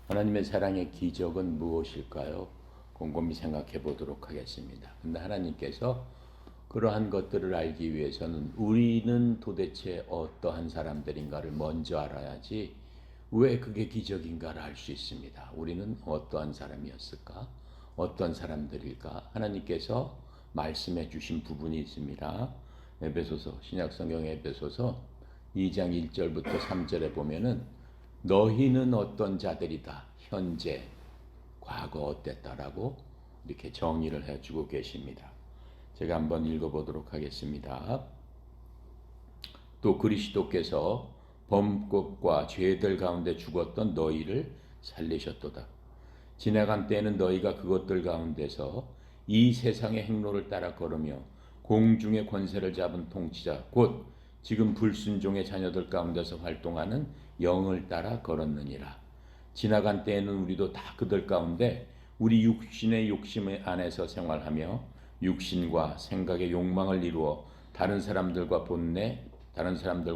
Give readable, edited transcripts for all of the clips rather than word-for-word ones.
하나님의 사랑의 기적은 무엇일까요? 곰곰이 생각해 보도록 하겠습니다. 근데 하나님께서 그러한 것들을 알기 위해서는 우리는 도대체 어떠한 사람들인가를 먼저 알아야지 왜 그게 기적인가를 알 수 있습니다. 우리는 어떠한 사람이었을까? 어떤 사람들일까? 하나님께서 말씀해 주신 부분이 있습니다. 에베소서, 신약성경 에베소서 2장 1절부터 3절에 보면은 너희는 어떤 자들이다. 현재, 과거 어땠다라고 이렇게 정의를 해주고 계십니다. 제가 한번 읽어보도록 하겠습니다. 또 그리스도께서 범법과 죄들 가운데 죽었던 너희를 살리셨도다. 지나간 때에는 너희가 그것들 가운데서 이 세상의 행로를 따라 걸으며 공중의 권세를 잡은 통치자 곧 지금 불순종의 자녀들 가운데서 활동하는 영을 따라 걸었느니라. 지나간 때에는 우리도 다 그들 가운데 우리 육신의 욕심 안에서 생활하며 육신과 생각의 욕망을 이루어 다른 사람들과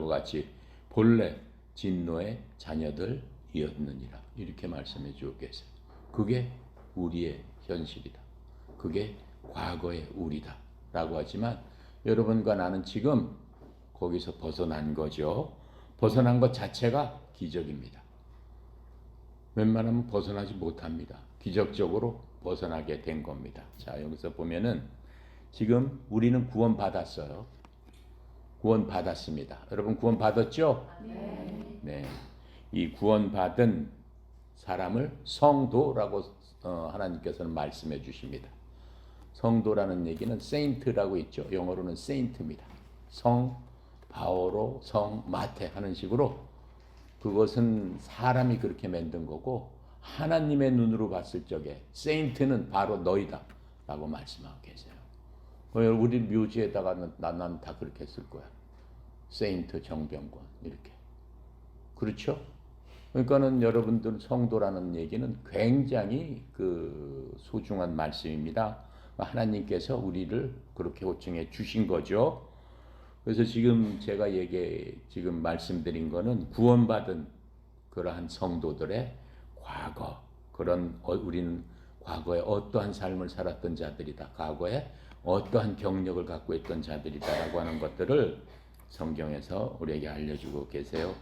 같이 본래 진노의 자녀들이었느니라. 이렇게 말씀해 주고 계세요. 그게 우리의 현실이다. 그게 과거의 우리다. 라고 하지만 여러분과 나는 지금 거기서 벗어난 거죠. 벗어난 것 자체가 기적입니다. 웬만하면 벗어나지 못합니다. 기적적으로 벗어나게 된 겁니다. 자, 여기서 보면은 지금 우리는 구원 받았어요. 구원 받았습니다. 여러분 구원 받았죠? 네. 네. 이 구원 받은 사람을 성도라고 하나님께서는 말씀해 주십니다. 성도라는 얘기는 세인트라고 있죠. 영어로는 세인트입니다. 성 바오로 성 마테 하는 식으로 그것은 사람이 그렇게 만든 거고 하나님의 눈으로 봤을 적에 세인트는 바로 너희다 라고 말씀하고 계세요. 우리 묘지에다가 난 다 그렇게 쓸 거야. 세인트 정병권 이렇게. 그렇죠? 그러니까는 여러분들 성도라는 얘기는 굉장히 그 소중한 말씀입니다. 하나님께서 우리를 그렇게 호칭해 주신 거죠. 그래서 지금 제가 지금 말씀드린 거는 구원받은 그러한 성도들의 과거, 우리는 과거에 어떠한 삶을 살았던 자들이다. 과거에 어떠한 경력을 갖고 있던 자들이다라고 하는 것들을 성경에서 우리에게 알려주고 계세요.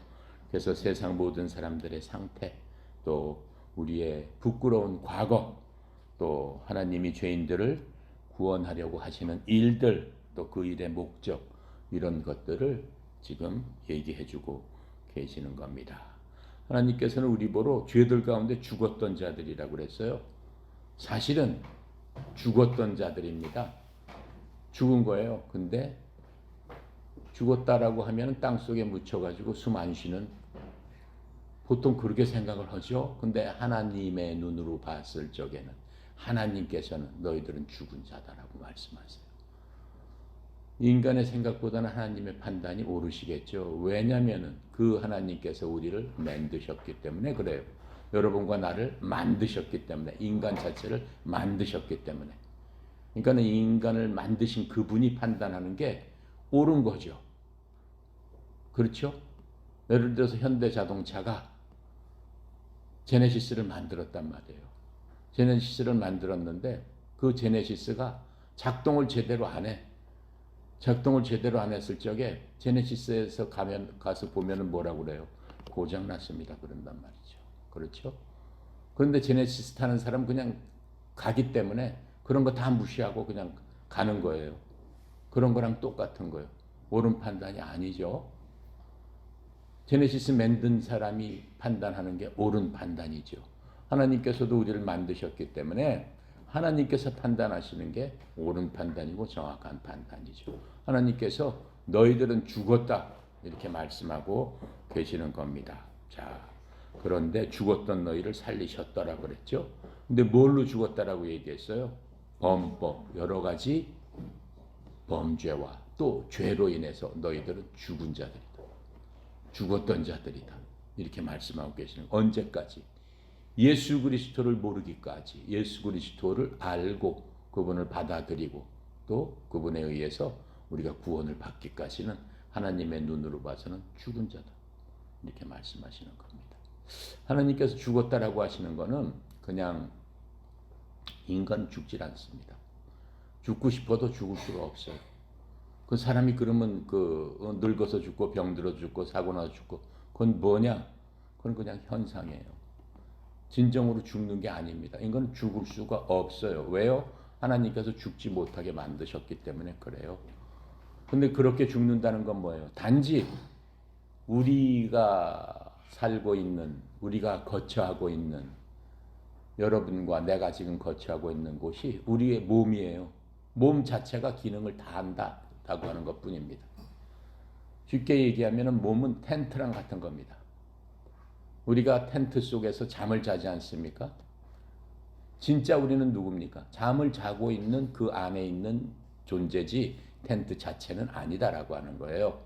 그래서 세상 모든 사람들의 상태, 또 우리의 부끄러운 과거, 또 하나님이 죄인들을 구원하려고 하시는 일들, 또 그 일의 목적, 이런 것들을 지금 얘기해주고 계시는 겁니다. 하나님께서는 우리 보러 죄들 가운데 죽었던 자들이라고 그랬어요. 사실은 죽었던 자들입니다. 죽은 거예요. 근데 죽었다라고 하면 땅속에 묻혀가지고 숨 안 쉬는, 보통 그렇게 생각을 하죠. 근데 하나님의 눈으로 봤을 적에는 하나님께서는 너희들은 죽은 자다라고 말씀하세요. 인간의 생각보다는 하나님의 판단이 오르시겠죠. 왜냐하면 그 하나님께서 우리를 만드셨기 때문에 그래요. 여러분과 나를 만드셨기 때문에, 인간 자체를 만드셨기 때문에. 그러니까 인간을 만드신 그분이 판단하는 게 옳은 거죠. 그렇죠? 예를 들어서 현대자동차가 제네시스를 만들었단 말이에요. 제네시스를 만들었는데 그 제네시스가 작동을 제대로 안 해. 작동을 제대로 안 했을 적에 제네시스에서 가서 보면은 뭐라고 그래요? 고장났습니다. 그런단 말이죠. 그렇죠? 그런데 제네시스 타는 사람 그냥 가기 때문에 그런 거 다 무시하고 그냥 가는 거예요. 그런 거랑 똑같은 거예요. 옳은 판단이 아니죠. 제네시스 만든 사람이 판단하는 게 옳은 판단이죠. 하나님께서도 우리를 만드셨기 때문에 하나님께서 판단하시는 게 옳은 판단이고 정확한 판단이죠. 하나님께서 너희들은 죽었다 이렇게 말씀하고 계시는 겁니다. 자, 그런데 죽었던 너희를 살리셨더라 그랬죠. 근데 뭘로 죽었다라고 얘기했어요? 범법, 여러 가지 범죄와 또 죄로 인해서 너희들은 죽은 자들이다. 죽었던 자들이다. 이렇게 말씀하고 계시는 거예요. 언제까지? 예수 그리스도를 모르기까지. 예수 그리스도를 알고 그분을 받아들이고 또 그분에 의해서 우리가 구원을 받기까지는 하나님의 눈으로 봐서는 죽은 자다. 이렇게 말씀하시는 겁니다. 하나님께서 죽었다라고 하시는 거는 그냥 인간 죽질 않습니다. 죽고 싶어도 죽을 수가 없어요. 그 사람이 그러면 늙어서 죽고 병들어 죽고 사고 나서 죽고 그건 뭐냐? 그건 그냥 현상이에요. 진정으로 죽는 게 아닙니다. 인간은 죽을 수가 없어요. 왜요? 하나님께서 죽지 못하게 만드셨기 때문에 그래요. 근데 그렇게 죽는다는 건 뭐예요? 단지 우리가 살고 있는, 우리가 거처하고 있는, 여러분과 내가 지금 거처하고 있는 곳이 우리의 몸이에요. 몸 자체가 기능을 다 한다라고 하는 것 뿐입니다. 쉽게 얘기하면 몸은 텐트랑 같은 겁니다. 우리가 텐트 속에서 잠을 자지 않습니까? 진짜 우리는 누굽니까? 잠을 자고 있는 그 안에 있는 존재지 텐트 자체는 아니다라고 하는 거예요.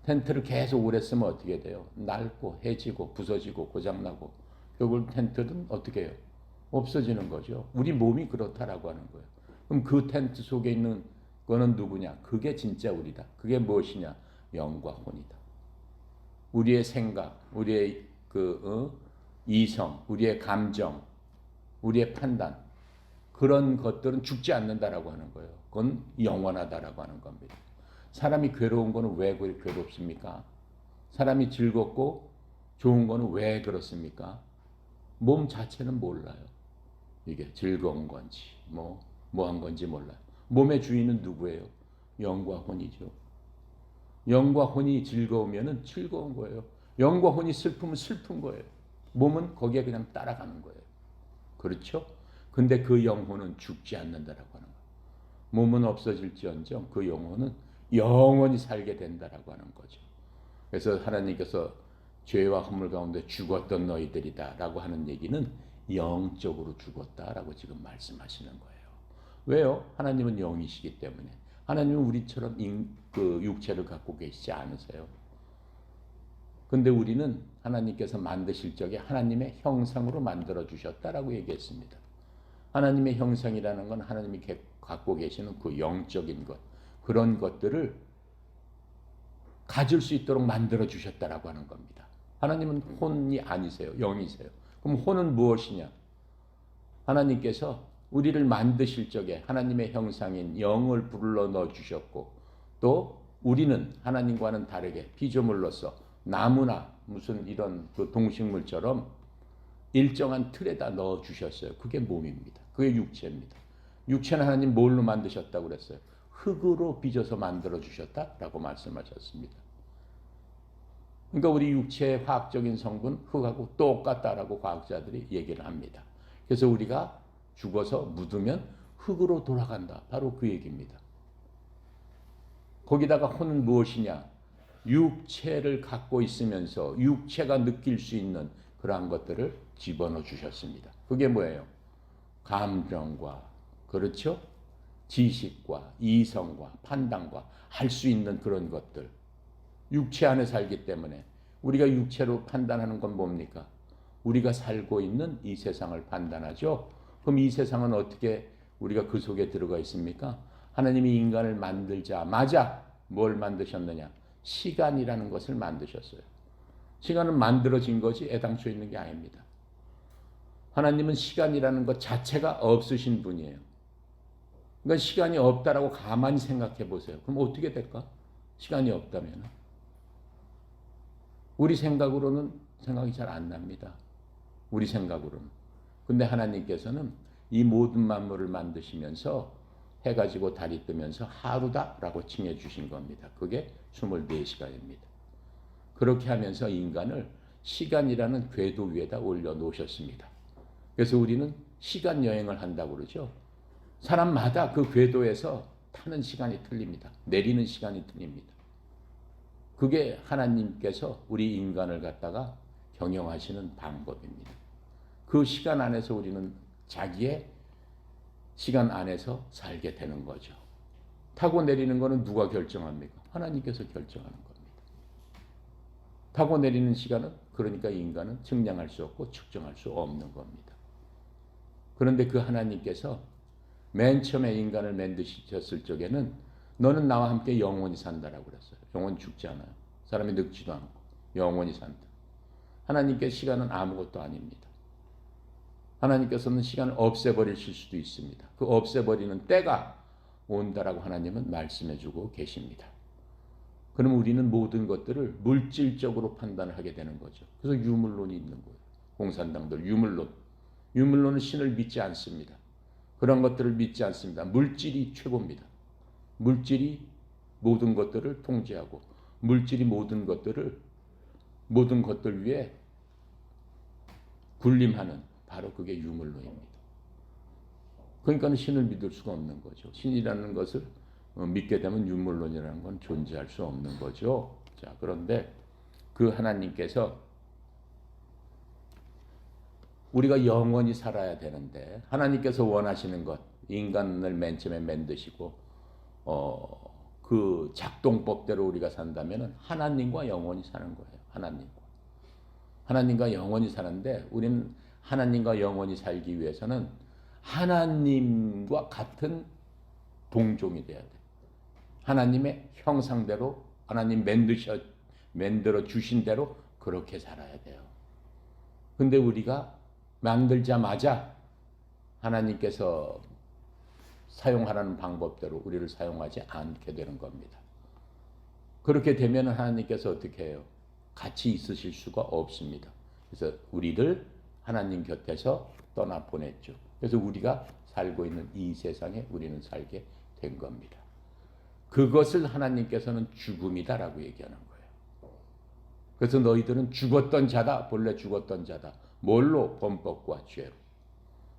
텐트를 계속 오래 쓰면 어떻게 돼요? 낡고 해지고 부서지고 고장나고 결국 텐트는 어떻게 해요? 없어지는 거죠. 우리 몸이 그렇다라고 하는 거예요. 그럼 그 텐트 속에 있는 거는 누구냐? 그게 진짜 우리다. 그게 무엇이냐? 영과 혼이다. 우리의 생각, 우리의 이성, 우리의 감정, 우리의 판단 그런 것들은 죽지 않는다라고 하는 거예요. 그건 영원하다라고 하는 겁니다. 사람이 괴로운 거는 왜 괴롭습니까? 사람이 즐겁고 좋은 거는 왜 그렇습니까? 몸 자체는 몰라요. 이게 즐거운 건지 뭐한 건지 몰라요. 몸의 주인은 누구예요? 영과 혼이죠. 영과 혼이 즐거우면 즐거운 거예요. 영과 혼이 슬프면 슬픈 거예요. 몸은 거기에 그냥 따라가는 거예요. 그렇죠? 근데 그 영혼은 죽지 않는다라고 하는 거예요. 몸은 없어질지언정 그 영혼은 영원히 살게 된다라고 하는 거죠. 그래서 하나님께서 죄와 허물 가운데 죽었던 너희들이다라고 하는 얘기는 영적으로 죽었다라고 지금 말씀하시는 거예요. 왜요? 하나님은 영이시기 때문에. 하나님은 우리처럼 육체를 갖고 계시지 않으세요. 근데 우리는 하나님께서 만드실 적에 하나님의 형상으로 만들어 주셨다라고 얘기했습니다. 하나님의 형상이라는 건 하나님이 갖고 계시는 그 영적인 것, 그런 것들을 가질 수 있도록 만들어 주셨다라고 하는 겁니다. 하나님은 혼이 아니세요. 영이세요. 그럼 혼은 무엇이냐? 하나님께서 우리를 만드실 적에 하나님의 형상인 영을 불러 넣어 주셨고 또 우리는 하나님과는 다르게 피조물로서 나무나 무슨 이런 그 동식물처럼 일정한 틀에다 넣어 주셨어요. 그게 몸입니다. 그게 육체입니다. 육체는 하나님 뭘로 만드셨다고 그랬어요? 흙으로 빚어서 만들어 주셨다라고 말씀하셨습니다. 그러니까 우리 육체의 화학적인 성분 흙하고 똑같다라고 과학자들이 얘기를 합니다. 그래서 우리가 죽어서 묻으면 흙으로 돌아간다. 바로 그 얘기입니다. 거기다가 혼은 무엇이냐? 육체를 갖고 있으면서 육체가 느낄 수 있는 그러한 것들을 집어넣어 주셨습니다. 그게 뭐예요? 감정과 그렇죠? 지식과 이성과 판단과 할 수 있는 그런 것들. 육체 안에 살기 때문에 우리가 육체로 판단하는 건 뭡니까? 우리가 살고 있는 이 세상을 판단하죠. 그럼 이 세상은 어떻게 우리가 그 속에 들어가 있습니까? 하나님이 인간을 만들자마자 뭘 만드셨느냐? 시간이라는 것을 만드셨어요. 시간은 만들어진 것이 애당초에 있는 게 아닙니다. 하나님은 시간이라는 것 자체가 없으신 분이에요. 그러니까 시간이 없다라고 가만히 생각해 보세요. 그럼 어떻게 될까? 시간이 없다면 우리 생각으로는 생각이 잘 안 납니다. 우리 생각으로는. 근데 하나님께서는 이 모든 만물을 만드시면서 해가 지고 달이 뜨면서 하루다라고 칭해 주신 겁니다. 그게 24시간입니다. 그렇게 하면서 인간을 시간이라는 궤도 위에다 올려놓으셨습니다. 그래서 우리는 시간 여행을 한다고 그러죠. 사람마다 그 궤도에서 타는 시간이 틀립니다. 내리는 시간이 틀립니다. 그게 하나님께서 우리 인간을 갖다가 경영하시는 방법입니다. 그 시간 안에서 우리는 자기의 시간 안에서 살게 되는 거죠. 타고 내리는 거는 누가 결정합니까? 하나님께서 결정하는 겁니다. 타고 내리는 시간은 그러니까 인간은 측량할 수 없고 측정할 수 없는 겁니다. 그런데 그 하나님께서 맨 처음에 인간을 만드셨을 적에는 너는 나와 함께 영원히 산다라고 그랬어요. 영원히 죽지 않아요. 사람이 늙지도 않고 영원히 산다. 하나님께 시간은 아무것도 아닙니다. 하나님께서는 시간을 없애버리실 수도 있습니다. 그 없애버리는 때가 온다라고 하나님은 말씀해주고 계십니다. 그럼 우리는 모든 것들을 물질적으로 판단을 하게 되는 거죠. 그래서 유물론이 있는 거예요. 공산당들 유물론. 유물론은 신을 믿지 않습니다. 그런 것들을 믿지 않습니다. 물질이 최고입니다. 물질이 모든 것들을 통제하고 물질이 모든 것들 위에 군림하는 바로 그게 유물론입니다. 그러니까 신을 믿을 수가 없는 거죠. 신이라는 것을 믿게 되면 유물론이라는 건 존재할 수 없는 거죠. 자, 그런데 그 하나님께서 우리가 영원히 살아야 되는데 하나님께서 원하시는 것, 인간을 맨 처음에 만드시고 그 작동법대로 우리가 산다면 하나님과 영원히 사는 거예요. 하나님과 영원히 사는데 우리는 하나님과 영원히 살기 위해서는 하나님과 같은 동종이 돼야 돼. 하나님의 형상대로 하나님 만들어 주신 대로 그렇게 살아야 돼요. 근데 우리가 만들자마자 하나님께서 사용하라는 방법대로 우리를 사용하지 않게 되는 겁니다. 그렇게 되면 하나님께서 어떻게 해요? 같이 있으실 수가 없습니다. 그래서 우리를 하나님 곁에서 떠나보냈죠. 그래서 우리가 살고 있는 이 세상에 우리는 살게 된 겁니다. 그것을 하나님께서는 죽음이다라고 얘기하는 거예요. 그래서 너희들은 죽었던 자다. 본래 죽었던 자다. 뭘로? 범법과 죄로.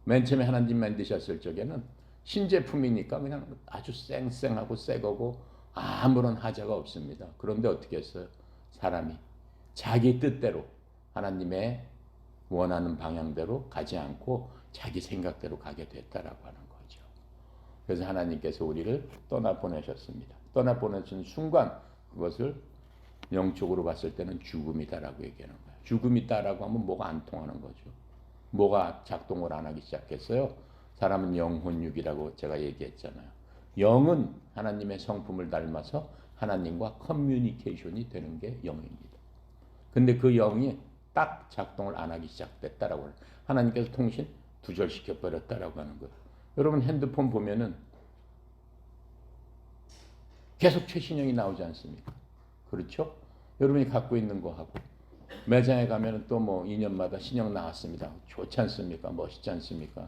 맨 처음에 하나님 만드셨을 적에는 신제품이니까 그냥 아주 쌩쌩하고 새거고 아무런 하자가 없습니다. 그런데 어떻게 했어요? 사람이 자기 뜻대로 하나님의 원하는 방향대로 가지 않고 자기 생각대로 가게 됐다라고 하는 거죠. 그래서 하나님께서 우리를 떠나보내셨습니다. 떠나보내신 순간 그것을 영적으로 봤을 때는 죽음이다라고 얘기하는 거예요. 죽음이다라고 하면 뭐가 안 통하는 거죠. 뭐가 작동을 안 하기 시작했어요? 사람은 영혼육이라고 제가 얘기했잖아요. 영은 하나님의 성품을 닮아서 하나님과 커뮤니케이션이 되는 게 영입니다. 근데 그 영이 딱 작동을 안 하기 시작됐다라고 해요. 하나님께서 통신 두절시켜 버렸다라고 하는 거예요. 여러분 핸드폰 보면은 계속 최신형이 나오지 않습니까? 그렇죠? 여러분이 갖고 있는 거하고 매장에 가면은 또 뭐 2년마다 신형 나왔습니다. 좋지 않습니까? 멋있지 않습니까?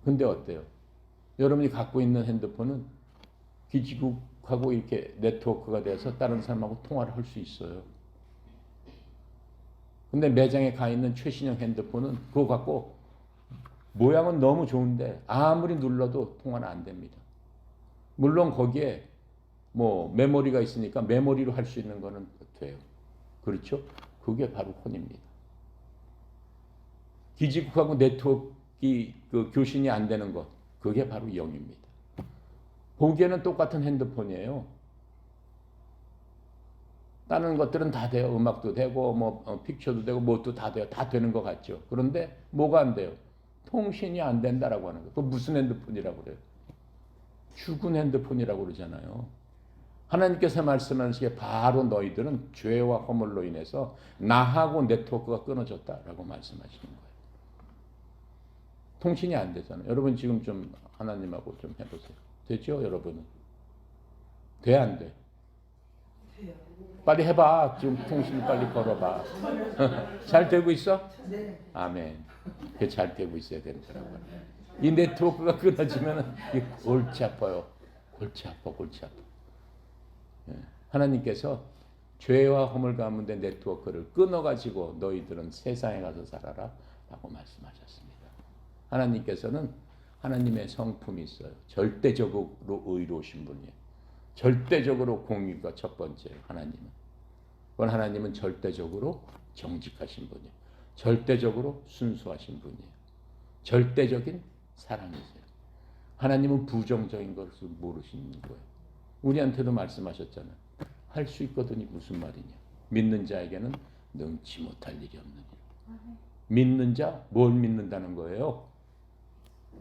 근데 어때요? 여러분이 갖고 있는 핸드폰은 기지국하고 이렇게 네트워크가 돼서 다른 사람하고 통화를 할 수 있어요. 근데 매장에 가 있는 최신형 핸드폰은 그거 갖고 모양은 너무 좋은데 아무리 눌러도 통화는 안 됩니다. 물론 거기에 뭐 메모리가 있으니까 메모리로 할 수 있는 거는 돼요. 그렇죠? 그게 바로 혼입니다. 기지국하고 네트워크 그 교신이 안 되는 것, 그게 바로 영입니다. 보기에는 똑같은 핸드폰이에요. 다른 것들은 다 돼요. 음악도 되고 뭐 픽처도 되고 뭐도 다 돼요. 다 되는 것 같죠. 그런데 뭐가 안 돼요? 통신이 안 된다라고 하는 거예요. 그 무슨 핸드폰이라고 그래요? 죽은 핸드폰이라고 그러잖아요. 하나님께서 말씀하시기에 바로 너희들은 죄와 허물로 인해서 나하고 네트워크가 끊어졌다라고 말씀하시는 거예요. 통신이 안 되잖아요. 여러분 지금 좀 하나님하고 좀 해보세요. 되죠, 여러분은? 돼, 안 돼? 빨리 해봐. 지금 통신 빨리 걸어봐. 잘 되고 있어? 네. 아멘. 그게 잘 되고 있어야 되더라고요. 이 네트워크가 끊어지면 골치 아파요. 골치 아파. 하나님께서 죄와 허물 가운데 네트워크를 끊어가지고 너희들은 세상에 가서 살아라 라고 말씀하셨습니다. 하나님께서는 하나님의 성품이 있어요. 절대적으로 의로우신 분이에요. 절대적으로 공의가 첫 번째예요. 하나님은 절대적으로 정직하신 분이에요. 절대적으로 순수하신 분이에요. 절대적인 사랑이세요. 하나님은 부정적인 것을 모르시는 거예요. 우리한테도 말씀하셨잖아요. 할 수 있거든이 무슨 말이냐. 믿는 자에게는 능치 못할 일이 없느니라. 믿는 자, 뭘 믿는다는 거예요?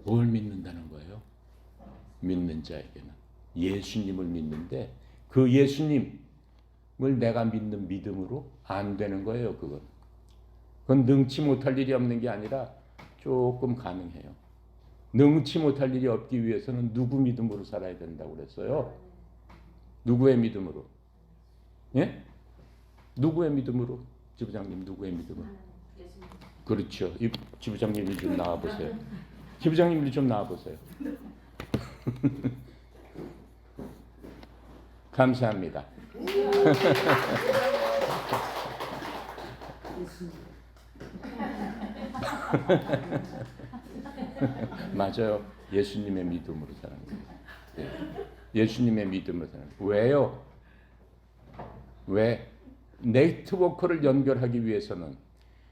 뭘 믿는다는 거예요? 믿는 자에게는 예수님을 믿는데 그 예수님, 내가 믿는 믿음으로 안 되는 거예요. 그건 능치 못할 일이 없는 게 아니라 조금 가능해요. 능치 못할 일이 없기 위해서는 누구 믿음으로 살아야 된다고 그랬어요? 누구의 믿음으로? 예? 누구의 믿음으로? 지부장님 누구의 믿음으로? 그렇죠. 이 지부장님이 좀 나와보세요. 지부장님이 좀 나와보세요. 감사합니다. 맞아요. 예수님의 믿음으로 사는 거예요. 예수님의 믿음으로 사는 거예요. 왜요? 왜? 네트워크를 연결하기 위해서는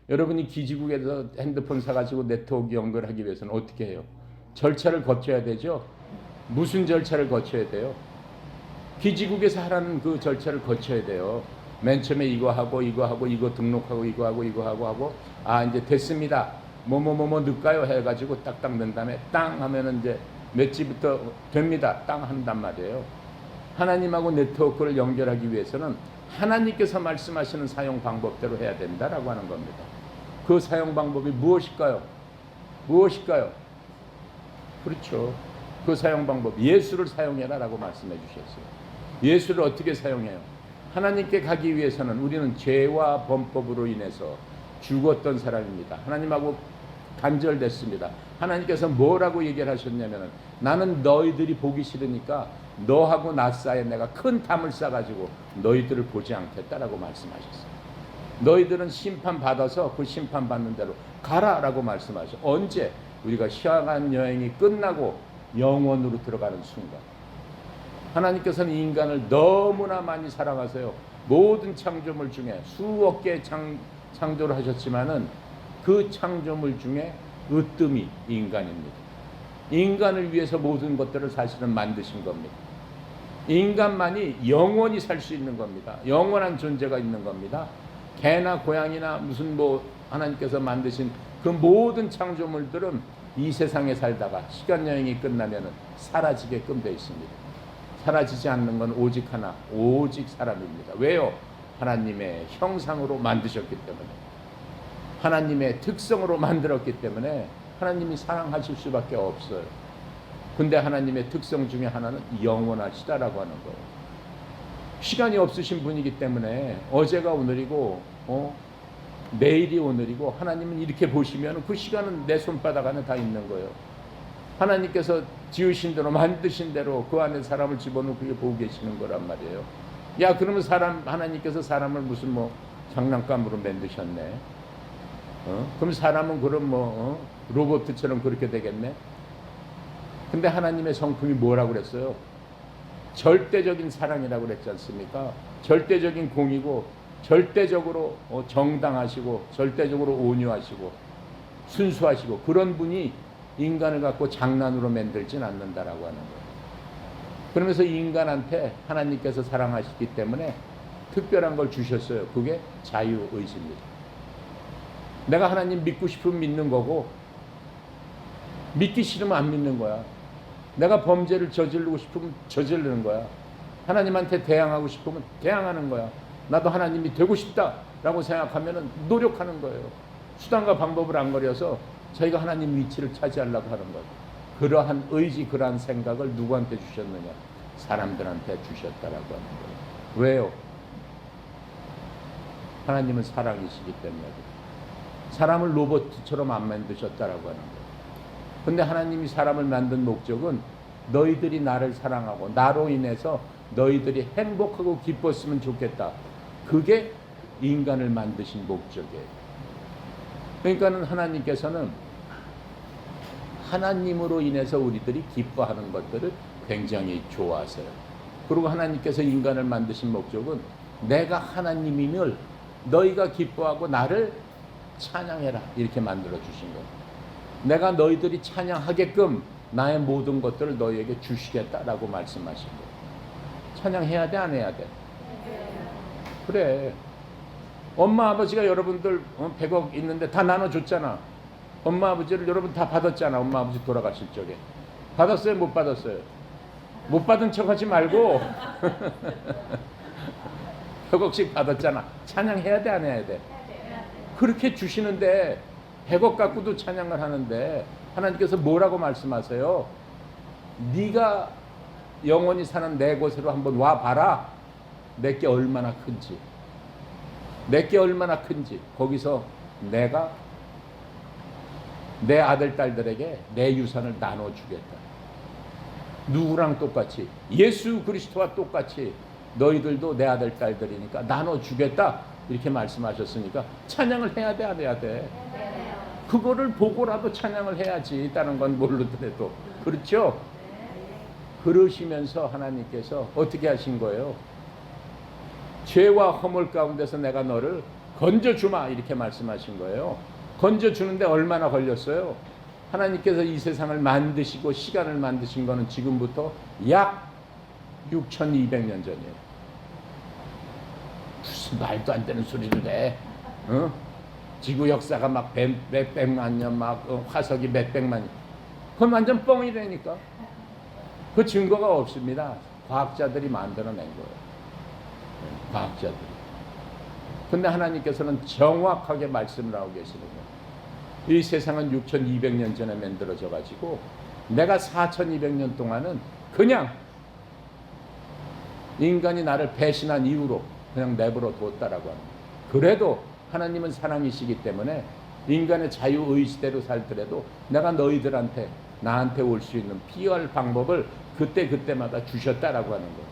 여러분이 기지국에서 핸드폰 사가지고 네트워크 연결하기 위해서는 어떻게 해요? 절차를 거쳐야 되죠? 무슨 절차를 거쳐야 돼요? 기지국에서 하라는 그 절차를 거쳐야 돼요. 맨 처음에 이거 하고 이거 등록하고 이거 하고 이제 됐습니다. 뭐뭐 넣을까요? 해가지고 딱딱 넣은 다음에 땅 하면은 이제 몇 지부터 됩니다. 땅 한단 말이에요. 하나님하고 네트워크를 연결하기 위해서는 하나님께서 말씀하시는 사용 방법대로 해야 된다라고 하는 겁니다. 그 사용 방법이 무엇일까요? 그렇죠. 그 사용 방법, 예수를 사용해라라고 말씀해 주셨어요. 예수를 어떻게 사용해요? 하나님께 가기 위해서는 우리는 죄와 범법으로 인해서 죽었던 사람입니다. 하나님하고 단절됐습니다. 하나님께서 뭐라고 얘기를 하셨냐면 나는 너희들이 보기 싫으니까 너하고 나 사이에 내가 큰 담을 싸가지고 너희들을 보지 않겠다라고 말씀하셨어요. 너희들은 심판받아서 그 심판받는 대로 가라라고 말씀하셨어요. 언제? 우리가 시간 여행이 끝나고 영원으로 들어가는 순간. 하나님께서는 인간을 너무나 많이 사랑하세요. 모든 창조물 중에 수억 개의 창조를 하셨지만은 그 창조물 중에 으뜸이 인간입니다. 인간을 위해서 모든 것들을 사실은 만드신 겁니다. 인간만이 영원히 살 수 있는 겁니다. 영원한 존재가 있는 겁니다. 개나 고양이나 무슨 하나님께서 만드신 그 모든 창조물들은 이 세상에 살다가 시간 여행이 끝나면은 사라지게끔 되어 있습니다. 사라지지 않는 건 오직 하나, 오직 사람입니다. 왜요? 하나님의 형상으로 만드셨기 때문에, 하나님의 특성으로 만들었기 때문에 하나님이 사랑하실 수밖에 없어요. 근데 하나님의 특성 중에 하나는 영원하시다라고 하는 거예요. 시간이 없으신 분이기 때문에 어제가 오늘이고 내일이 오늘이고, 하나님은 이렇게 보시면 그 시간은 내 손바닥 안에 다 있는 거예요. 하나님께서 지으신 대로 만드신 대로 그 안에 사람을 집어넣고 그게 보고 계시는 거란 말이에요. 야, 그러면 하나님께서 사람을 무슨 장난감으로 만드셨네. 그럼 사람은 그럼 로봇처럼 그렇게 되겠네. 근데 하나님의 성품이 뭐라고 그랬어요? 절대적인 사랑이라고 그랬지 않습니까? 절대적인 공이고, 절대적으로 정당하시고, 절대적으로 온유하시고, 순수하시고, 그런 분이 인간을 갖고 장난으로 만들진 않는다라고 하는 거예요. 그러면서 인간한테 하나님께서 사랑하시기 때문에 특별한 걸 주셨어요. 그게 자유의지입니다. 내가 하나님 믿고 싶으면 믿는 거고, 믿기 싫으면 안 믿는 거야. 내가 범죄를 저지르고 싶으면 저지르는 거야. 하나님한테 대항하고 싶으면 대항하는 거야. 나도 하나님이 되고 싶다라고 생각하면 노력하는 거예요. 수단과 방법을 안 거려서 저희가 하나님 위치를 차지하려고 하는 거예요. 그러한 의지, 그러한 생각을 누구한테 주셨느냐? 사람들한테 주셨다라고 하는 거예요. 왜요? 하나님은 사랑이시기 때문에 사람을 로봇처럼 안 만드셨다라고 하는 거예요. 근데 하나님이 사람을 만든 목적은 너희들이 나를 사랑하고 나로 인해서 너희들이 행복하고 기뻤으면 좋겠다. 그게 인간을 만드신 목적이에요. 그러니까는 하나님께서는 하나님으로 인해서 우리들이 기뻐하는 것들을 굉장히 좋아하세요. 그리고 하나님께서 인간을 만드신 목적은 내가 하나님임을 너희가 기뻐하고 나를 찬양해라, 이렇게 만들어 주신 거예요. 내가 너희들이 찬양하게끔 나의 모든 것들을 너희에게 주시겠다라고 말씀하신 거예요. 찬양해야 돼, 안 해야 돼? 그래. 엄마 아버지가 여러분들 100억 있는데 다 나눠줬잖아. 엄마 아버지를 여러분 다 받았잖아. 엄마 아버지 돌아가실 적에 받았어요, 못 받았어요? 못 받은 척 하지 말고 100억씩 받았잖아. 찬양해야 돼, 안 해야 돼? 그렇게 주시는데 100억 갖고도 찬양을 하는데 하나님께서 뭐라고 말씀하세요? 네가 영원히 사는 내 곳으로 한번 와봐라. 내게 얼마나 큰지. 내게 얼마나 큰지. 거기서 내가 내 아들 딸들에게 내 유산을 나눠주겠다. 누구랑 똑같이? 예수 그리스도와 똑같이 너희들도 내 아들 딸들이니까 나눠주겠다. 이렇게 말씀하셨으니까 찬양을 해야 돼, 안 해야 돼? 그거를 보고라도 찬양을 해야지. 다른 건 모르더라도. 그렇죠? 그러시면서 하나님께서 어떻게 하신 거예요? 죄와 허물 가운데서 내가 너를 건져주마. 이렇게 말씀하신 거예요. 건져주는데 얼마나 걸렸어요? 하나님께서 이 세상을 만드시고 시간을 만드신 거는 지금부터 약 6200년 전이에요. 무슨 말도 안 되는 소리를 해. 어? 지구 역사가 막 몇백만 년, 막 화석이 몇백만 년. 그건 완전 뻥이라니까. 그 증거가 없습니다. 과학자들이 만들어낸 거예요. 과학자들이. 근데 하나님께서는 정확하게 말씀을 하고 계시는 거예요. 이 세상은 6200년 전에 만들어져 가지고 내가 4200년 동안은 그냥 인간이 나를 배신한 이후로 그냥 내버려 뒀다라고 합니다. 그래도 하나님은 사랑이시기 때문에 인간의 자유의지대로 살더라도 내가 너희들한테 나한테 올 수 있는 피할 방법을 그때마다 주셨다라고 하는 거예요.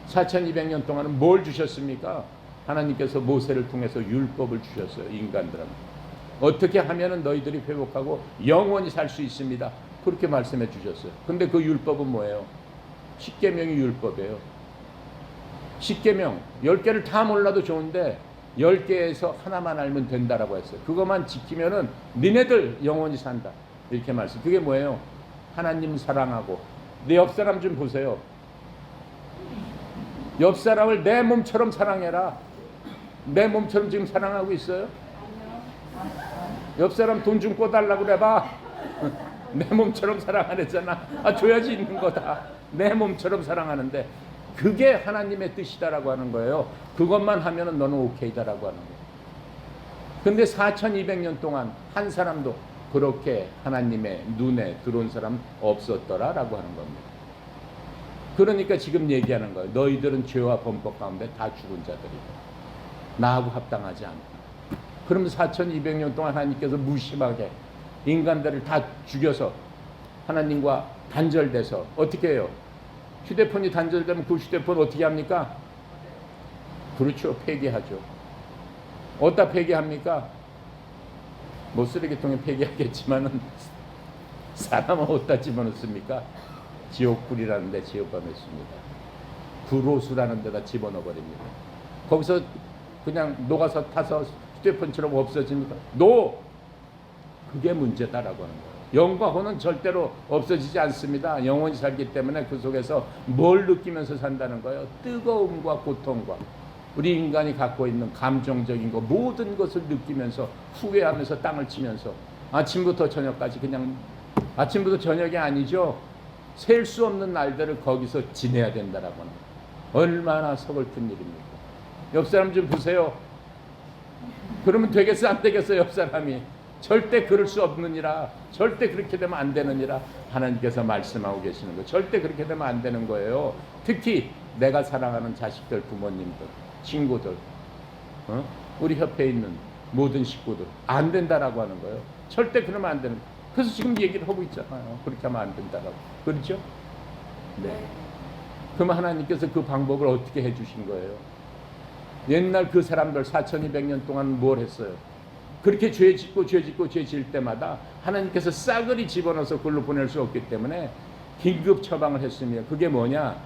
4200년 동안은 뭘 주셨습니까? 하나님께서 모세를 통해서 율법을 주셨어요. 인간들한테. 어떻게 하면은 너희들이 회복하고 영원히 살 수 있습니다. 그렇게 말씀해 주셨어요. 근데 그 율법은 뭐예요? 십계명이 율법이에요. 십계명 10개를 다 몰라도 좋은데 10개에서 하나만 알면 된다라고 했어요. 그것만 지키면은 니네들 영원히 산다. 이렇게 말씀. 그게 뭐예요? 하나님 사랑하고. 내 옆 사람 좀 보세요. 옆 사람을 내 몸처럼 사랑해라. 내 몸처럼 지금 사랑하고 있어요? 옆 사람 돈 좀 꿔달라고 그래봐. 내 몸처럼 사랑하랬잖아. 아, 줘야지 있는 거다. 내 몸처럼 사랑하는데 그게 하나님의 뜻이다라고 하는 거예요. 그것만 하면은 너는 오케이다라고 하는 거예요. 근데 4200년 동안 한 사람도 그렇게 하나님의 눈에 들어온 사람 없었더라라고 하는 겁니다. 그러니까 지금 얘기하는 거예요. 너희들은 죄와 범법 가운데 다 죽은 자들이다. 나하고 합당하지 않다. 그럼 4200년 동안 하나님께서 무심하게 인간들을 다 죽여서 하나님과 단절돼서 어떻게 해요? 휴대폰이 단절되면 그 휴대폰 어떻게 합니까? 그렇죠. 폐기하죠. 어디다 폐기합니까? 뭐 쓰레기통에 폐기하겠지만은 사람은 어디다 집어넣습니까? 지옥불이라는 데 집어넣습니다. 불호수라는 데다 집어넣어버립니다. 거기서 그냥 녹아서 타서 휴대폰처럼 없어집니까? 노! 그게 문제다라고 하는 거예요. 영과 혼은 절대로 없어지지 않습니다. 영원히 살기 때문에 그 속에서 뭘 느끼면서 산다는 거예요? 뜨거움과 고통과 우리 인간이 갖고 있는 감정적인 거 모든 것을 느끼면서 후회하면서 땅을 치면서 아침부터 저녁까지 그냥 아침부터 저녁이 아니죠. 셀 수 없는 날들을 거기서 지내야 된다라고 하는 거예요. 얼마나 서글픈 일입니까? 옆 사람 좀 보세요. 그러면 되겠어 안 되겠어? 옆 사람이 절대 그럴 수 없느니라. 절대 그렇게 되면 안 되느니라. 하나님께서 말씀하고 계시는 거예요. 절대 그렇게 되면 안 되는 거예요. 특히 내가 사랑하는 자식들, 부모님들, 친구들, 우리 협회에 있는 모든 식구들 안 된다라고 하는 거예요. 절대 그러면 안 되는 거예요. 그래서 지금 얘기를 하고 있잖아요. 그렇게 하면 안 된다라고. 그렇죠? 네. 그럼 하나님께서 그 방법을 어떻게 해주신 거예요? 옛날 그 사람들 4200년 동안 뭘 했어요? 그렇게 죄 짓고 죄 지을 때마다 하나님께서 싸그리 집어넣어서 그걸로 보낼 수 없기 때문에 긴급 처방을 했으며 그게 뭐냐?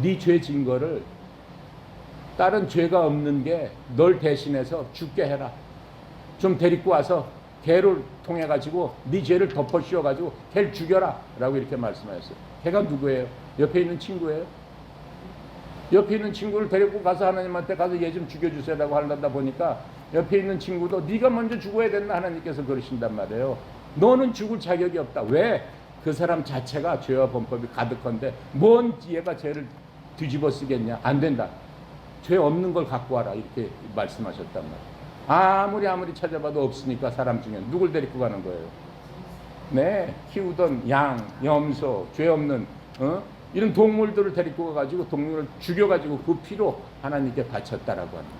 네 죄 진 거를 다른 죄가 없는 게 널 대신해서 죽게 해라. 좀 데리고 와서 개를 통해 가지고 네 죄를 덮어 씌워 가지고 개를 죽여라 라고 이렇게 말씀하셨어요. 개가 누구예요? 옆에 있는 친구예요? 옆에 있는 친구를 데리고 가서 하나님한테 가서 얘 좀 죽여주세요 라고 하려다 보니까 옆에 있는 친구도 네가 먼저 죽어야 된다 하나님께서 그러신단 말이에요. 너는 죽을 자격이 없다. 왜? 그 사람 자체가 죄와 범법이 가득한데 뭔 얘가 죄를 뒤집어 쓰겠냐? 안 된다. 죄 없는 걸 갖고 와라 이렇게 말씀하셨단 말이에요. 아무리 찾아봐도 없으니까 사람 중에 누굴 데리고 가는 거예요? 네, 키우던 양, 염소, 죄 없는 이런 동물들을 데리고 가가지고 동물을 죽여가지고 그 피로 하나님께 바쳤다라고 합니다.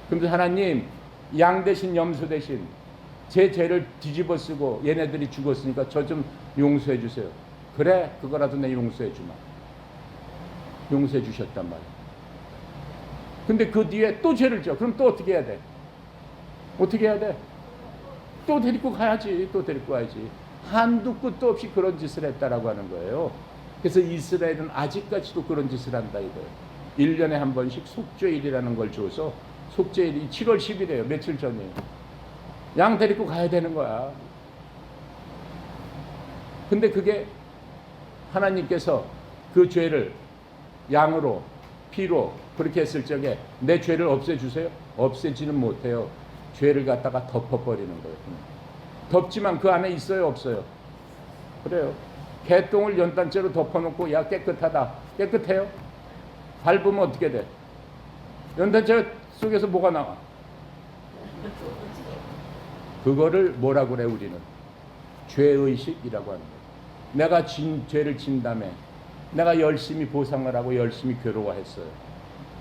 그런데 하나님 양 대신 염소 대신 제 죄를 뒤집어 쓰고 얘네들이 죽었으니까 저 좀 용서해 주세요. 그래, 그거라도 내 용서해 주마. 용서해 주셨단 말이에요. 근데 그 뒤에 또 죄를 져. 그럼 또 어떻게 해야 돼? 어떻게 해야 돼? 또 데리고 가야지. 또 데리고 가야지. 한두 끝도 없이 그런 짓을 했다라고 하는 거예요. 그래서 이스라엘은 아직까지도 그런 짓을 한다 이거예요. 1년에 한 번씩 속죄일이라는 걸 줘서 속죄일이 7월 10일이에요. 며칠 전이에요. 양 데리고 가야 되는 거야. 근데 그게 하나님께서 그 죄를 양으로 피로 그렇게 했을 적에 내 죄를 없애주세요? 없애지는 못해요. 죄를 갖다가 덮어버리는 거예요. 덮지만 그 안에 있어요? 없어요? 그래요. 개똥을 연탄재로 덮어놓고 야 깨끗하다. 깨끗해요? 밟으면 어떻게 돼? 연탄재 속에서 뭐가 나와? 그거를 뭐라고 그래 우리는? 죄의식이라고 하는 거예요. 내가 죄를 진 다음에 내가 열심히 보상을 하고 열심히 괴로워했어요.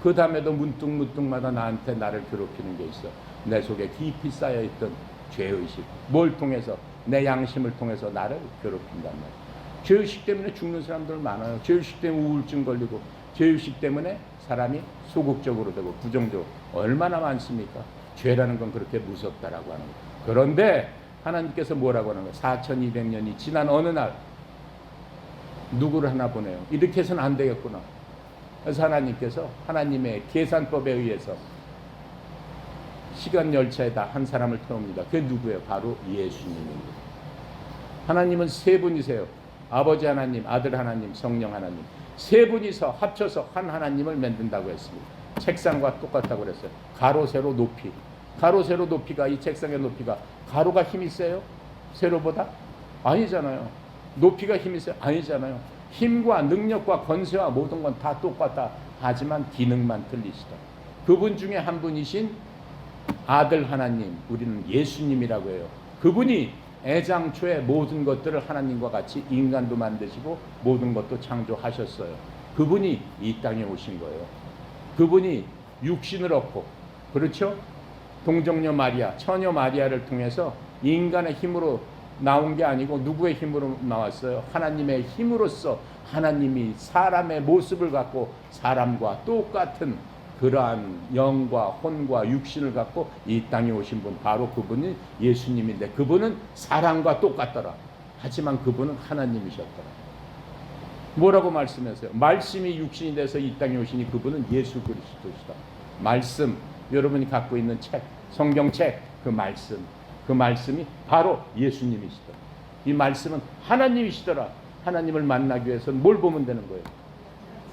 그 다음에도 문득문득마다 나한테 나를 괴롭히는 게 있어. 내 속에 깊이 쌓여있던 죄의식. 뭘 통해서? 내 양심을 통해서 나를 괴롭힌단 말이에요. 죄의식 때문에 죽는 사람들 많아요. 죄의식 때문에 우울증 걸리고 죄의식 때문에 사람이 소극적으로 되고 부정적으로 얼마나 많습니까? 죄라는 건 그렇게 무섭다라고 하는 거예요. 그런데 하나님께서 뭐라고 하는 거예요? 4200년이 지난 어느 날 누구를 하나 보내요. 이렇게 해서는 안 되겠구나. 그래서 하나님께서 하나님의 계산법에 의해서 시간 열차에다 한 사람을 태웁니다. 그게 누구예요? 바로 예수님입니다. 하나님은 세 분이세요. 아버지 하나님, 아들 하나님, 성령 하나님. 세 분이서 합쳐서 한 하나님을 만든다고 했습니다. 책상과 똑같다고 그랬어요. 가로, 세로, 높이. 가로, 세로, 높이가 이 책상의 높이가 가로가 힘이 세요? 세로보다? 아니잖아요. 높이가 힘이 세요? 아니잖아요. 힘과 능력과 권세와 모든 건 다 똑같다. 하지만 기능만 틀리시다. 그분 중에 한 분이신 아들 하나님, 우리는 예수님이라고 해요. 그분이 애장초에 모든 것들을 하나님과 같이 인간도 만드시고 모든 것도 창조하셨어요. 그분이 이 땅에 오신 거예요. 그분이 육신을 얻고, 그렇죠? 동정녀 마리아, 처녀 마리아를 통해서 인간의 힘으로 나온 게 아니고 누구의 힘으로 나왔어요? 하나님의 힘으로써 하나님이 사람의 모습을 갖고 사람과 똑같은 그러한 영과 혼과 육신을 갖고 이 땅에 오신 분, 바로 그분이 예수님인데 그분은 사람과 똑같더라. 하지만 그분은 하나님이셨더라. 뭐라고 말씀하세요? 말씀이 육신이 돼서 이 땅에 오시니 그분은 예수 그리스도시다. 말씀, 여러분이 갖고 있는 책, 성경책, 그 말씀이 바로 예수님이시더라. 이 말씀은 하나님이시더라. 하나님을 만나기 위해서는 뭘 보면 되는 거예요?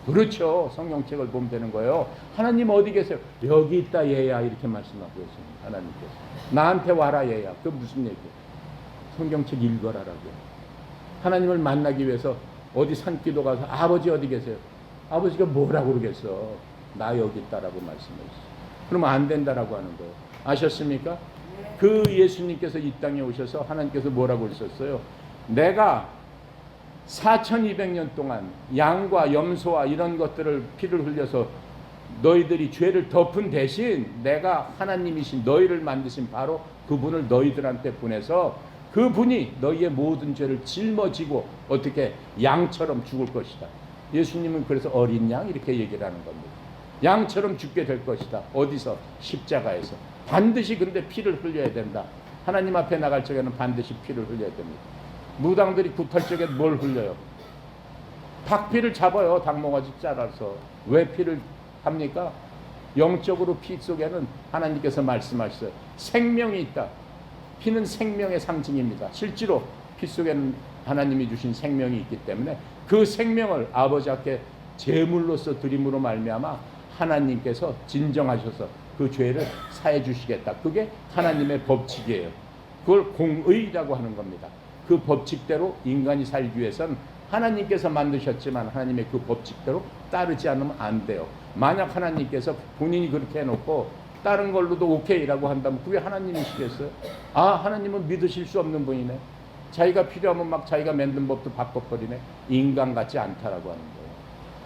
그렇죠. 성경책을 보면 되는 거예요. 하나님 어디 계세요? 여기 있다 얘야, 이렇게 말씀하고 있습니다. 하나님께서 나한테 와라 얘야. 그 무슨 얘기예요? 성경책 읽어라라고요. 하나님을 만나기 위해서 어디 산기도 가서 아버지 어디 계세요? 아버지가 뭐라고 그러겠어? 나 여기 있다라고 말씀하셨어요. 그러면 안 된다라고 하는 거예요. 아셨습니까? 그 예수님께서 이 땅에 오셔서 하나님께서 뭐라고 하셨어요? 내가 4200년 동안 양과 염소와 이런 것들을 피를 흘려서 너희들이 죄를 덮은 대신 내가 하나님이신 너희를 만드신 바로 그분을 너희들한테 보내서 그분이 너희의 모든 죄를 짊어지고 어떻게 양처럼 죽을 것이다. 예수님은 그래서 어린 양 이렇게 얘기를 하는 겁니다. 양처럼 죽게 될 것이다. 어디서? 십자가에서. 반드시 근데 피를 흘려야 된다. 하나님 앞에 나갈 적에는 반드시 피를 흘려야 됩니다. 무당들이 굿할 적에 뭘 흘려요? 닭피를 잡아요. 닭모가지 잘라서. 왜 피를 합니까? 영적으로 피 속에는 하나님께서 말씀하셨어요. 생명이 있다. 피는 생명의 상징입니다. 실제로 피 속에는 하나님이 주신 생명이 있기 때문에 그 생명을 아버지 앞에 제물로서 드림으로 말미암아 하나님께서 진정하셔서 그 죄를 사해 주시겠다. 그게 하나님의 법칙이에요. 그걸 공의라고 하는 겁니다. 그 법칙대로 인간이 살기 위해선 하나님께서 만드셨지만 하나님의 그 법칙대로 따르지 않으면 안 돼요. 만약 하나님께서 본인이 그렇게 해놓고 다른 걸로도 오케이라고 한다면 그게 하나님이시겠어요? 아, 하나님은 믿으실 수 없는 분이네. 자기가 필요하면 막 자기가 만든 법도 바꿔버리네. 인간 같지 않다라고 하는 거예요.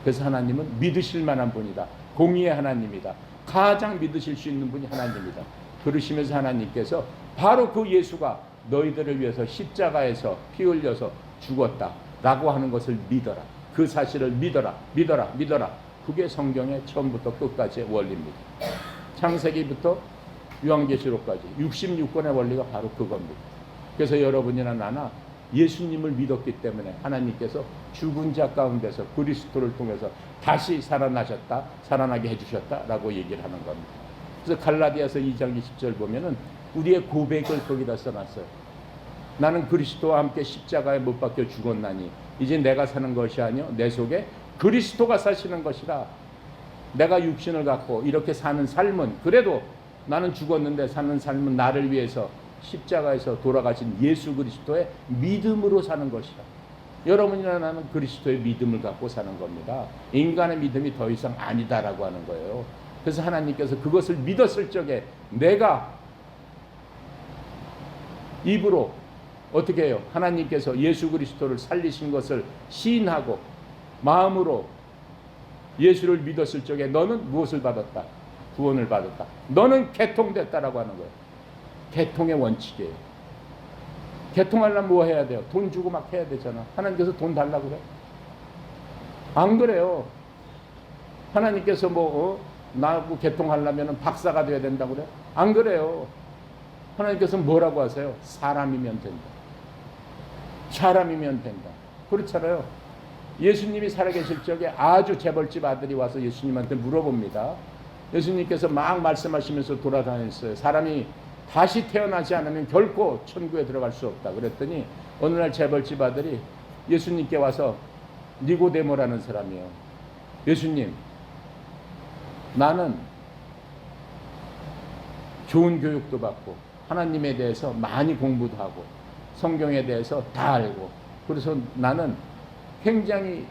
그래서 하나님은 믿으실 만한 분이다. 공의의 하나님이다. 가장 믿으실 수 있는 분이 하나님이다. 그러시면서 하나님께서 바로 그 예수가 너희들을 위해서 십자가에서 피 흘려서 죽었다라고 하는 것을 믿어라. 그 사실을 믿어라. 믿어라. 믿어라. 그게 성경의 처음부터 끝까지의 원리입니다. 창세기부터 요한계시록까지 66권의 원리가 바로 그겁니다. 그래서 여러분이나 나나 예수님을 믿었기 때문에 하나님께서 죽은 자 가운데서 그리스도를 통해서 다시 살아나셨다, 살아나게 해주셨다라고 얘기를 하는 겁니다. 그래서 갈라디아서 2장 20절 보면은 우리의 고백을 거기다 써놨어요. 나는 그리스도와 함께 십자가에 못 박혀 죽었나니 이제 내가 사는 것이 아니요 내 속에 그리스도가 사시는 것이라. 내가 육신을 갖고 이렇게 사는 삶은, 그래도 나는 죽었는데 사는 삶은 나를 위해서 십자가에서 돌아가신 예수 그리스도의 믿음으로 사는 것이라. 여러분이나 나는 그리스도의 믿음을 갖고 사는 겁니다. 인간의 믿음이 더 이상 아니다라고 하는 거예요. 그래서 하나님께서 그것을 믿었을 적에 내가 입으로 어떻게 해요? 하나님께서 예수 그리스도를 살리신 것을 시인하고 마음으로 예수를 믿었을 적에 너는 무엇을 받았다? 구원을 받았다. 너는 개통됐다라고 하는 거예요. 개통의 원칙이에요. 개통하려면 뭐 해야 돼요? 돈 주고 막 해야 되잖아. 하나님께서 돈 달라고 그래? 안 그래요. 하나님께서 나하고 개통하려면 박사가 돼야 된다고 그래? 안 그래요. 하나님께서 뭐라고 하세요? 사람이면 된다. 사람이면 된다. 그렇잖아요. 예수님이 살아계실 적에 아주 재벌집 아들이 와서 예수님한테 물어봅니다. 예수님께서 막 말씀하시면서 돌아다녔어요. 사람이 다시 태어나지 않으면 결코 천국에 들어갈 수 없다. 그랬더니 어느 날 재벌집 아들이 예수님께 와서, 니고데모라는 사람이요, 예수님, 나는 좋은 교육도 받고 하나님에 대해서 많이 공부도 하고 성경에 대해서 다 알고, 그래서 나는 굉장히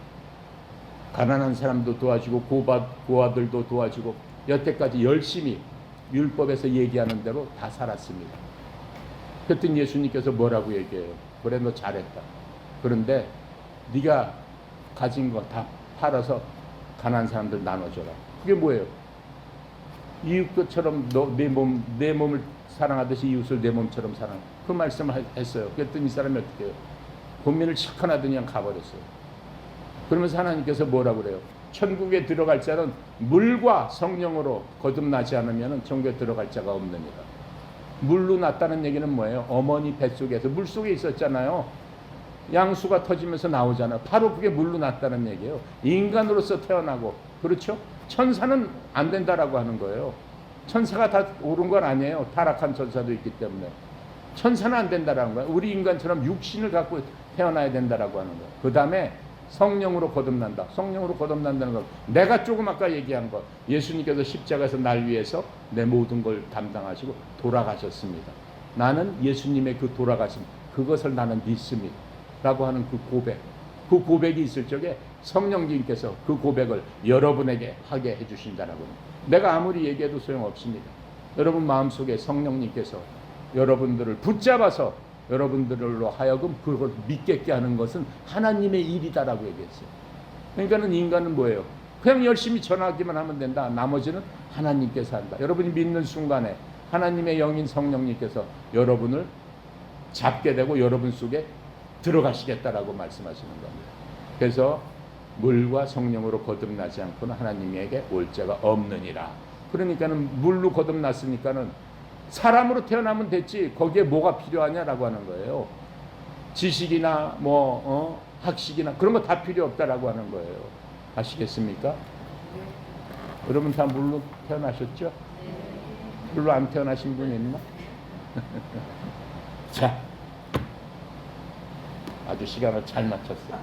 가난한 사람도 도와주고 고아들도 도와주고 여태까지 열심히 율법에서 얘기하는 대로 다 살았습니다. 그랬더니 예수님께서 뭐라고 얘기해요? 그래, 너 잘했다. 그런데 네가 가진 거 다 팔아서 가난한 사람들 나눠줘라. 그게 뭐예요? 이웃처럼 내 몸을 사랑하듯이 이웃을 내 몸처럼 사랑. 그 말씀을 했어요. 그랬더니 이 사람이 어떻게 해요? 고민을 실컷 하더니 그냥 가버렸어요. 그러면서 하나님께서 뭐라고 그래요? 천국에 들어갈 자는 물과 성령으로 거듭나지 않으면 천국에 들어갈 자가 없느니라. 물로 났다는 얘기는 뭐예요? 어머니 뱃속에서 물속에 있었잖아요. 양수가 터지면서 나오잖아요. 바로 그게 물로 났다는 얘기예요. 인간으로서 태어나고, 그렇죠? 천사는 안 된다라고 하는 거예요. 천사가 다 옳은 건 아니에요. 타락한 천사도 있기 때문에. 천사는 안 된다라는 거예요. 우리 인간처럼 육신을 갖고 태어나야 된다라고 하는 거예요. 그 다음에 성령으로 거듭난다. 성령으로 거듭난다는 건 내가 조금 아까 얘기한 것, 예수님께서 십자가에서 날 위해서 내 모든 걸 담당하시고 돌아가셨습니다. 나는 예수님의 그 돌아가심, 그것을 나는 믿습니다 라고 하는 그 고백, 그 고백이 있을 적에 성령님께서 그 고백을 여러분에게 하게 해주신다라고 합니다. 내가 아무리 얘기해도 소용없습니다. 여러분 마음속에 성령님께서 여러분들을 붙잡아서 여러분들로 하여금 그걸 믿겠게 하는 것은 하나님의 일이다라고 얘기했어요. 그러니까는 인간은 뭐예요? 그냥 열심히 전하기만 하면 된다. 나머지는 하나님께서 한다. 여러분이 믿는 순간에 하나님의 영인 성령님께서 여러분을 잡게 되고 여러분 속에 들어가시겠다라고 말씀하시는 겁니다. 그래서 물과 성령으로 거듭나지 않고는 하나님에게 올 자가 없느니라. 그러니까는 물로 거듭났으니까는 사람으로 태어나면 됐지 거기에 뭐가 필요하냐라고 하는 거예요. 지식이나 학식이나 그런 거 다 필요 없다라고 하는 거예요. 아시겠습니까? 여러분 다 물로 태어나셨죠? 물로 안 태어나신 분이 있나? 자, 아주 시간을 잘 맞췄어요.